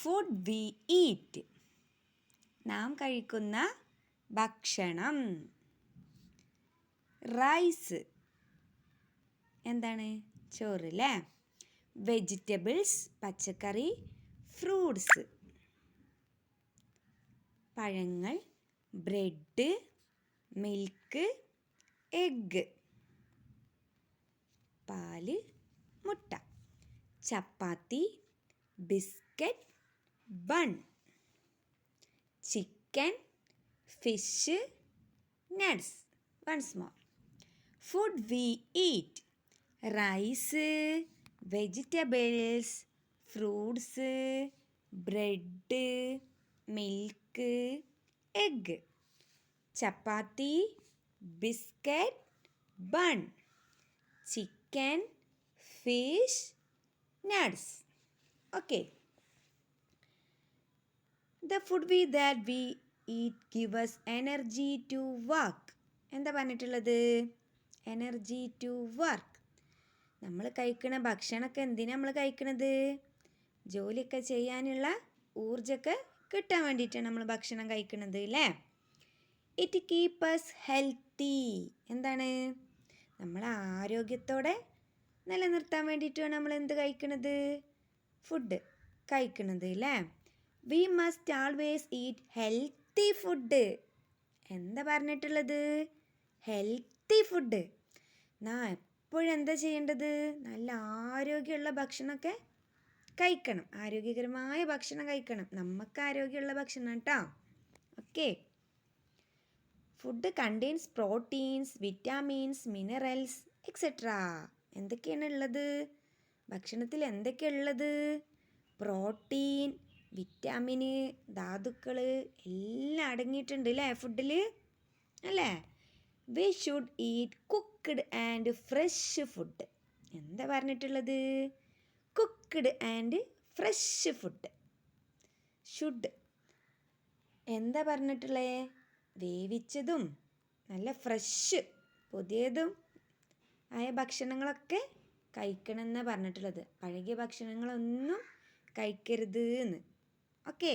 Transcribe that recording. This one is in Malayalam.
ഫുഡ് വി ഈറ്റ്, നാം കഴിക്കുന്ന ഭക്ഷണം. റൈസ് എന്താണ്? ചോറ് അല്ലേ? വെജിറ്റബിൾസ് പച്ചക്കറി. ഫ്രൂട്ട്സ് പഴങ്ങൾ. ബ്രെഡ്, മിൽക്ക്, എഗ്ഗ് പാല്, മുട്ട. Chapati, biscuit, bun. Chicken, fish, nuts. Once more. Food we eat, rice, vegetables, fruits, bread, milk, egg. Chapati, biscuit, bun. Chicken, fish, nuts. Okay. The food that we eat give us energy to work. എന്താ പറഞ്ഞിട്ടുള്ളത്? Energy to work. നമ്മൾ കഴിക്കണ ഭക്ഷണമൊക്കെ എന്തിനാണ് നമ്മൾ കഴിക്കണത്? ജോലിയൊക്കെ ചെയ്യാനുള്ള ഊർജ്ജമൊക്കെ കിട്ടാൻ വേണ്ടിയിട്ടാണ് നമ്മൾ ഭക്ഷണം കഴിക്കണത് അല്ലേ? It keep us healthy. എന്താണ്? നമ്മൾ ആരോഗ്യത്തോടെ നിലനിർത്താൻ വേണ്ടിയിട്ടാണ് നമ്മൾ എന്ത് കഴിക്കണത്? ഫുഡ് കഴിക്കണത് അല്ലേ? We must always eat healthy food. എന്താ പറഞ്ഞിട്ടുള്ളത്? Healthy food. നാം എപ്പോഴും എന്താ ചെയ്യേണ്ടത്? നല്ല ആരോഗ്യമുള്ള ഭക്ഷണമൊക്കെ കഴിക്കണം. ആരോഗ്യകരമായ ഭക്ഷണം കഴിക്കണം. നമുക്ക് ആരോഗ്യമുള്ള ഭക്ഷണം കേട്ടോ. Okay. Food contains proteins, vitamins, minerals etcetera. എന്തൊക്കെയാണ് ഉള്ളത്? ഭക്ഷണത്തിൽ എന്തൊക്കെയാണ് ഉള്ളത്? പ്രോട്ടീൻ, വിറ്റാമിന്, ധാതുക്കൾ എല്ലാം അടങ്ങിയിട്ടുണ്ട് അല്ലേ ഫുഡിൽ? അല്ലേ? We should eat cooked and fresh food. എന്താ പറഞ്ഞിട്ടുള്ളത്? Cooked and fresh food. Should എന്താ പറഞ്ഞിട്ടുള്ളത്? വേവിച്ചതും നല്ല ഫ്രഷ് പുതിയതും ആയ ഭക്ഷണങ്ങളൊക്കെ കഴിക്കണമെന്നാണ് പറഞ്ഞിട്ടുള്ളത്. പഴകിയ ഭക്ഷണങ്ങളൊന്നും കഴിക്കരുത് എന്ന്. ഓക്കെ.